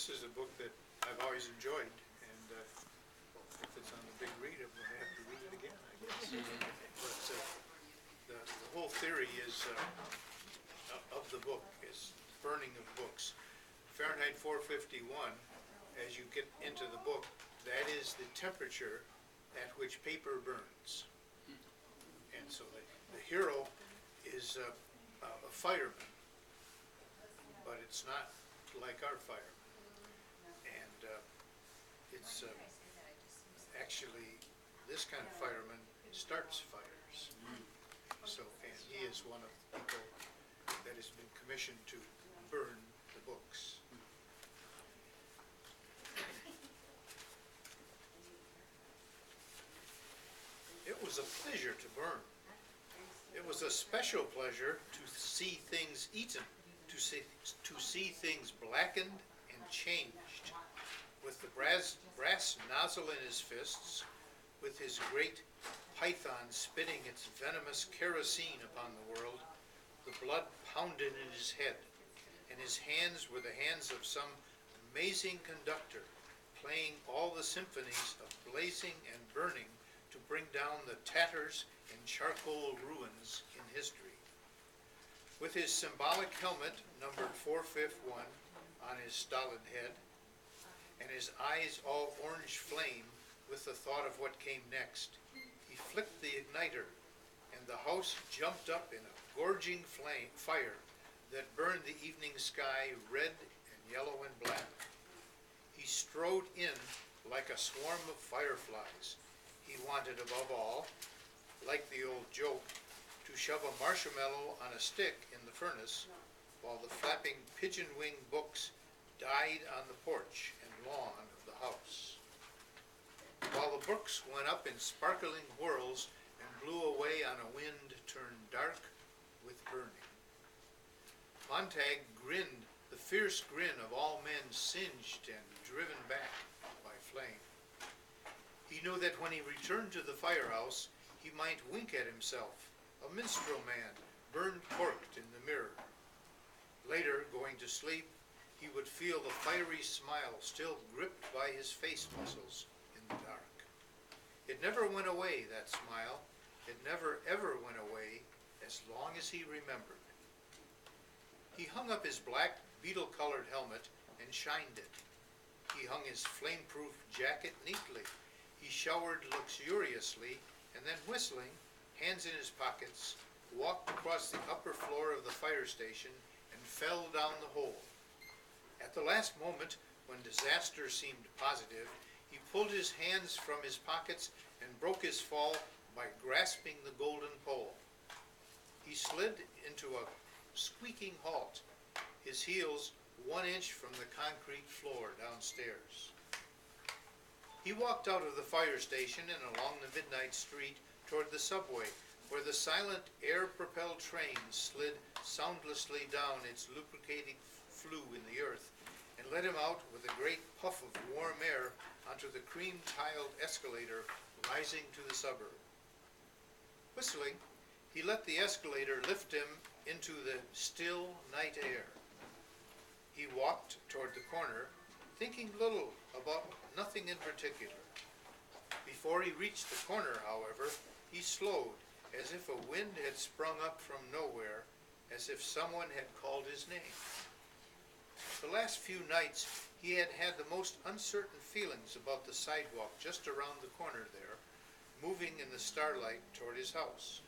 This is a book that I've always enjoyed, and if it's on the big read, I'm going to have to read it again, I guess. But the whole theory is of the book is burning of books. Fahrenheit 451, as you get into the book, that is the temperature at which paper burns. And so the hero is a fireman, but it's not like our fireman. And it's actually, this kind of fireman starts fires. So, and he is one of the people that has been commissioned to burn the books. It was a pleasure to burn. It was a special pleasure to see things eaten, to see things blackened and changed. With the brass nozzle in his fists, with his great python spitting its venomous kerosene upon the world, the blood pounded in his head, and his hands were the hands of some amazing conductor, playing all the symphonies of blazing and burning to bring down the tatters and charcoal ruins in history. With his symbolic helmet, numbered 451, on his stolid head, and his eyes all orange flame with the thought of what came next, he flicked the igniter, and the house jumped up in a gorging fire that burned the evening sky red and yellow and black. He strode in like a swarm of fireflies. He wanted, above all, like the old joke, to shove a marshmallow on a stick in the furnace, while the flapping pigeon-wing books died on the porch and lawn of the house. While the books went up in sparkling whirls and blew away on a wind turned dark with burning. Montag grinned the fierce grin of all men singed and driven back by flame. He knew that when he returned to the firehouse, he might wink at himself, a minstrel man, burned corked in the mirror. Later, going to sleep, he would feel the fiery smile still gripped by his face muscles in the dark. It never went away, that smile. It never ever went away as long as he remembered. He hung up his black, beetle-colored helmet and shined it. He hung his flame-proof jacket neatly. He showered luxuriously, and then whistling, hands in his pockets, walked across the upper floor of the fire station and fell down the hole. At the last moment, when disaster seemed positive, he pulled his hands from his pockets and broke his fall by grasping the golden pole. He slid into a squeaking halt, his heels 1 inch from the concrete floor downstairs. He walked out of the fire station and along the midnight street toward the subway, where the silent air-propelled train slid soundlessly down its lubricating flue in the earth and let him out with a great puff of warm air onto the cream-tiled escalator rising to the suburb. Whistling, he let the escalator lift him into the still night air. He walked toward the corner, thinking little about nothing in particular. Before he reached the corner, however, he slowed, as if a wind had sprung up from nowhere, as if someone had called his name. The last few nights, he had had the most uncertain feelings about the sidewalk just around the corner there, moving in the starlight toward his house.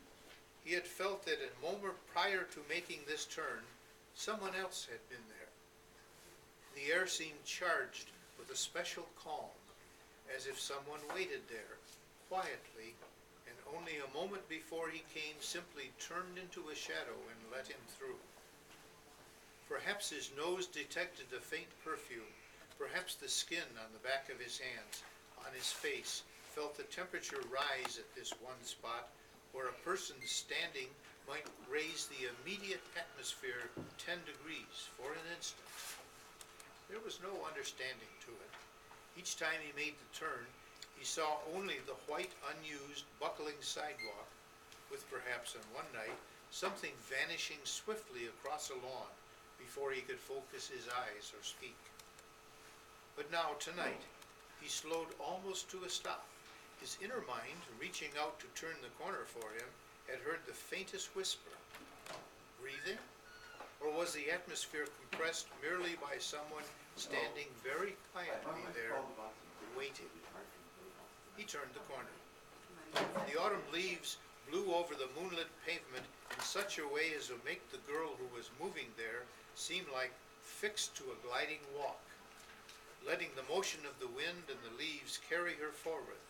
He had felt that a moment prior to making this turn, someone else had been there. The air seemed charged with a special calm, as if someone waited there, quietly, and only a moment before he came simply turned into a shadow and let him through. Perhaps his nose detected a faint perfume. Perhaps the skin on the back of his hands, on his face, felt the temperature rise at this one spot where a person standing might raise the immediate atmosphere 10 degrees for an instant. There was no understanding to it. Each time he made the turn, he saw only the white, unused, buckling sidewalk, with perhaps on one night something vanishing swiftly across a lawn before he could focus his eyes or speak. But now, tonight, he slowed almost to a stop. His inner mind, reaching out to turn the corner for him, had heard the faintest whisper. Breathing? Or was the atmosphere compressed merely by someone standing very quietly there, waiting? He turned the corner. The autumn leaves blew over the moonlit pavement in such a way as to make the girl who was moving there seem like fixed to a gliding walk, letting the motion of the wind and the leaves carry her forward.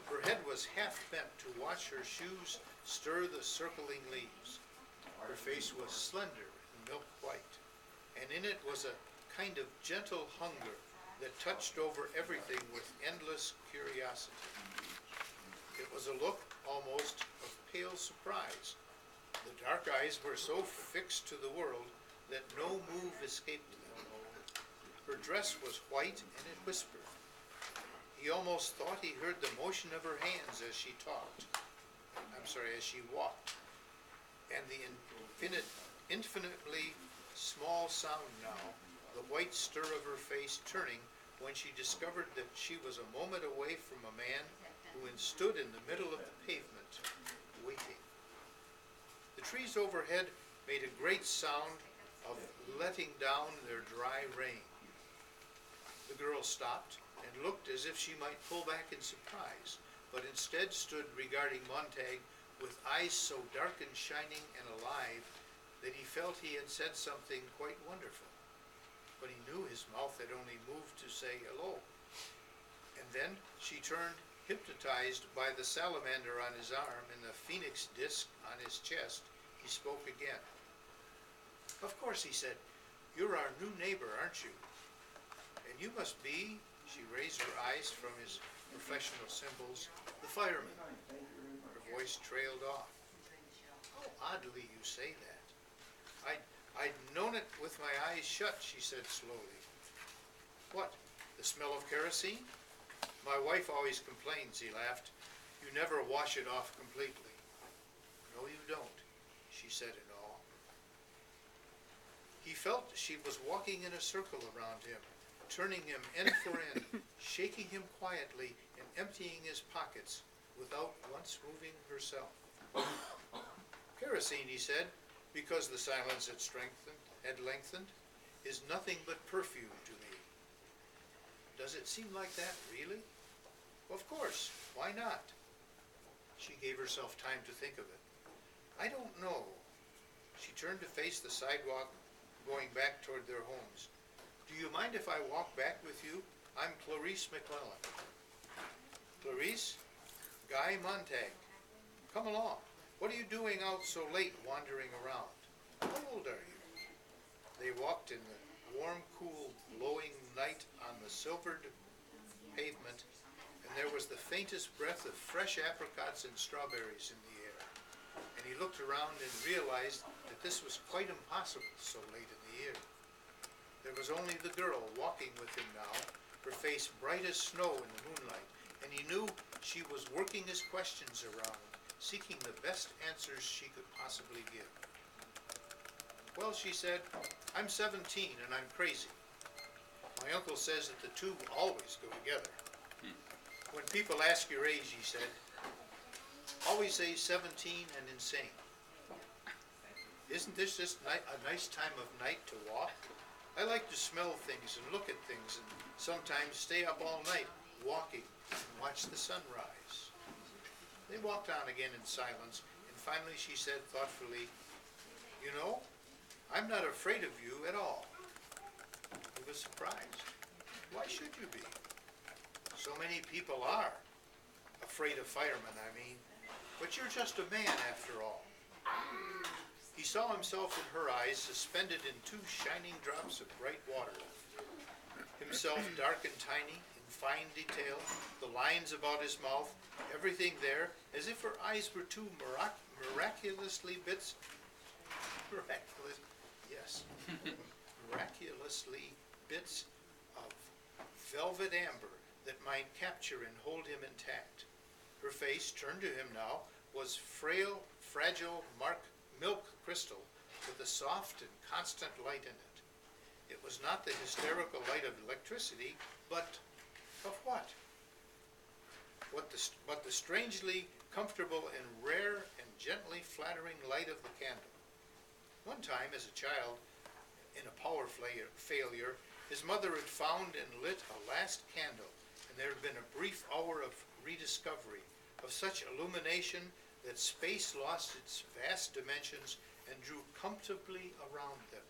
Her head was half bent to watch her shoes stir the circling leaves. Her face was slender and milk white, and in it was a kind of gentle hunger that touched over everything with endless curiosity. It was a look almost of pale surprise. The dark eyes were so fixed to the world that no move escaped them. Her dress was white and it whispered. He almost thought he heard the motion of her hands as she as she walked. And the infinitely small sound now, the white stir of her face turning when she discovered that she was a moment away from a man who stood in the middle of the pavement, waiting. The trees overhead made a great sound of letting down their dry rain. The girl stopped and looked as if she might pull back in surprise, but instead stood regarding Montague with eyes so dark and shining and alive that he felt he had said something quite wonderful. But he knew his mouth had only moved to say hello. And then she turned, hypnotized by the salamander on his arm and the phoenix disc on his chest. He spoke again. "Of course," he said, "you're our new neighbor, aren't you? And you must be," she raised her eyes from his professional symbols, "the fireman." Her voice trailed off. "How oddly you say that. I'd known it with my eyes shut," she said slowly. "What, the smell of kerosene? My wife always complains," he laughed. "You never wash it off completely." "No, you don't," she said in awe. He felt she was walking in a circle around him, turning him end for end, shaking him quietly and emptying his pockets without once moving herself. "Kerosene," he said, because the silence had lengthened, "is nothing but perfume to me." "Does it seem like that, really?" "Of course. Why not?" She gave herself time to think of it. "I don't know." She turned to face the sidewalk, going back toward their homes. "Do you mind if I walk back with you? I'm Clarice McClellan." "Clarice? Guy Montague. Come along. What are you doing out so late wandering around? How old are you?" They walked in the warm, cool, glowing night on the silvered pavement, and there was the faintest breath of fresh apricots and strawberries in the air. And he looked around and realized that this was quite impossible so late in the year. There was only the girl walking with him now, her face bright as snow in the moonlight, and he knew she was working his questions around, seeking the best answers she could possibly give. "Well," she said, "I'm 17 and I'm crazy. My uncle says that the two always go together." "When people ask your age," he said, "always say 17 and insane. Isn't this just a nice time of night to walk? I like to smell things and look at things and sometimes stay up all night walking and watch the sunrise." They walked on again in silence, and finally she said thoughtfully, "You know, I'm not afraid of you at all." He was surprised. "Why should you be? So many people are. Afraid of firemen, I mean. But you're just a man after all." He saw himself in her eyes, suspended in two shining drops of bright water. Himself dark and tiny, in fine detail, the lines about his mouth, everything there, as if her eyes were two miraculously bits of velvet amber that might capture and hold him intact. Her face, turned to him now, was frail, fragile milk crystal with a soft and constant light in it. It was not the hysterical light of electricity, but of what? But the strangely comfortable and rare and gently flattering light of the candle. One time, as a child, in a power failure, his mother had found and lit a last candle, and there had been a brief hour of rediscovery, of such illumination that space lost its vast dimensions and drew comfortably around them.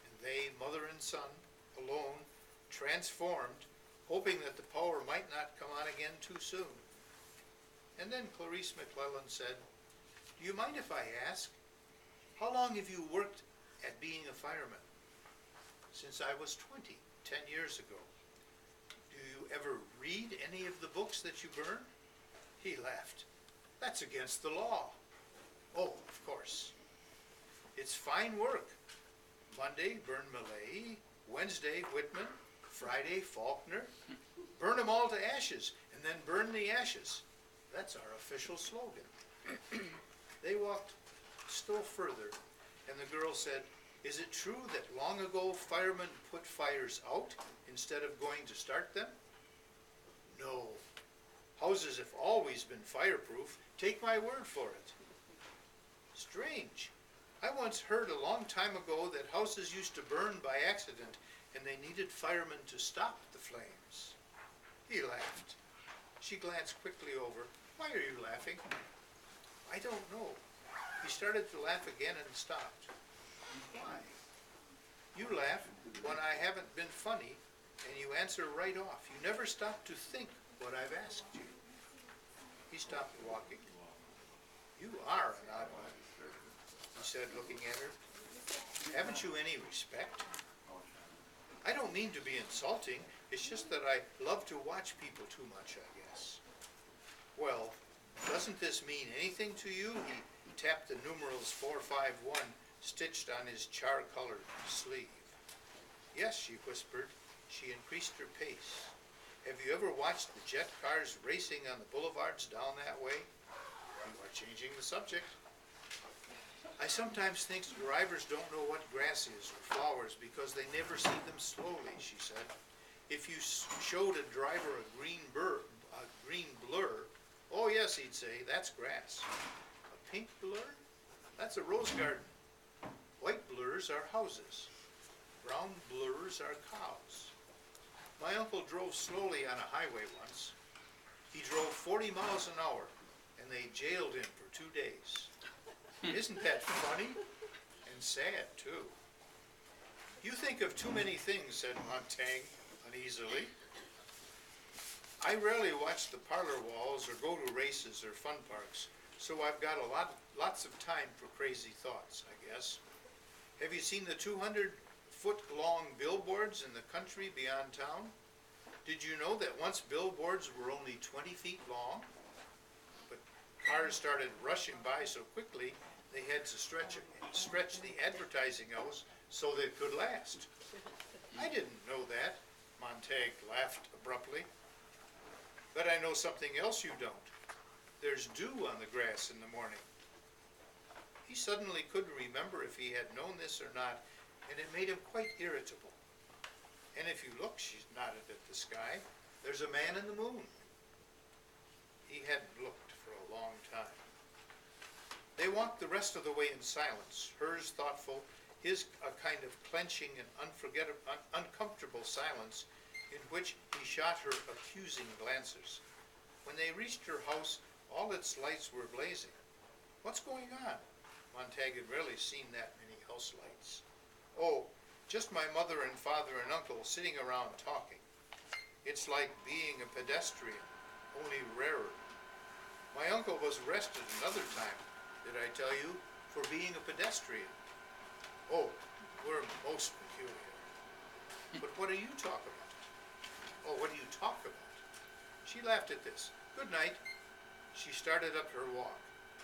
And they, mother and son, alone, transformed, hoping that the power might not come on again too soon. And then Clarice McClellan said, "Do you mind if I ask, how long have you worked at being a fireman?" "Since I was 20, 10 years ago." "Do you ever read any of the books that you burn?" He laughed. "That's against the law." "Oh, of course." "It's fine work. Monday, burn Millay. Wednesday, Whitman. Friday, Faulkner. Burn them all to ashes, and then burn the ashes. That's our official slogan." They walked still further, and the girl said, "Is it true that long ago firemen put fires out instead of going to start them?" "No. Houses have always been fireproof. Take my word for it." "Strange. I once heard a long time ago that houses used to burn by accident and they needed firemen to stop the flames." He laughed. She glanced quickly over. "Why are you laughing?" "I don't know." He started to laugh again and stopped. "Why?" "You laugh when I haven't been funny, and you answer right off. You never stop to think what I've asked you." He stopped walking. "You are an odd one," he said, looking at her. "Haven't you any respect?" "I don't mean to be insulting. It's just that I love to watch people too much, I guess." "Well, doesn't this mean anything to you?" He tapped the numerals 451 stitched on his char-colored sleeve. "Yes," she whispered. She increased her pace. "Have you ever watched the jet cars racing on the boulevards down that way?" "You are changing the subject." "I sometimes think drivers don't know what grass is or flowers because they never see them slowly," she said. "If you showed a driver a green blur, oh yes, he'd say, that's grass. A pink blur? That's a rose garden. White blurs are houses. Brown blurs are cows." My uncle drove slowly on a highway once. He drove 40 miles an hour, and they jailed him for 2 days. Isn't that funny? And sad, too. "You think of too many things," said Montaigne uneasily. "I rarely watch the parlor walls or go to races or fun parks, so I've got lots of time for crazy thoughts, I guess. Have you seen the 200-foot-long billboards in the country beyond town? Did you know that once billboards were only 20 feet long? But cars started rushing by so quickly they had to stretch the advertising out so they could last." "I didn't know that," Montaigne laughed abruptly. "But I know something else you don't. There's dew on the grass in the morning." He suddenly couldn't remember if he had known this or not, and it made him quite irritable. "And if you look," she nodded at the sky, "there's a man in the moon." He hadn't looked for a long time. They walked the rest of the way in silence, hers thoughtful, his a kind of clenching and uncomfortable silence in which he shot her accusing glances. When they reached her house, all its lights were blazing. "What's going on?" Montaigne had rarely seen that many house lights. "Oh, just my mother and father and uncle sitting around talking. It's like being a pedestrian, only rarer. My uncle was arrested another time, did I tell you, for being a pedestrian. Oh, we're most peculiar. But what do you talk about?" "Oh, what do you talk about?" She laughed at this. "Good night." She started up her walk,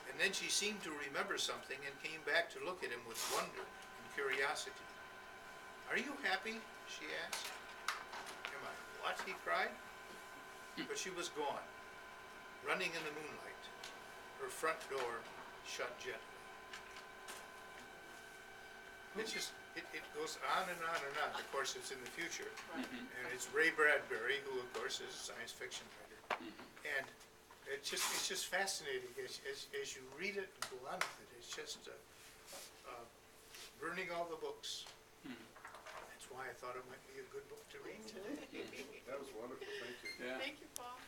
and then she seemed to remember something and came back to look at him with wonder and curiosity. "Are you happy?" she asked. "Am I what?" he cried. But she was gone, running in the moonlight, her front door shut gently. It's just, it goes on and on and on. Of course, it's in the future. Right. And it's Ray Bradbury, who of course is a science fiction writer. And it's just fascinating as you read it and go on with it. It's just burning all the books. That's why I thought it might be a good book to read today.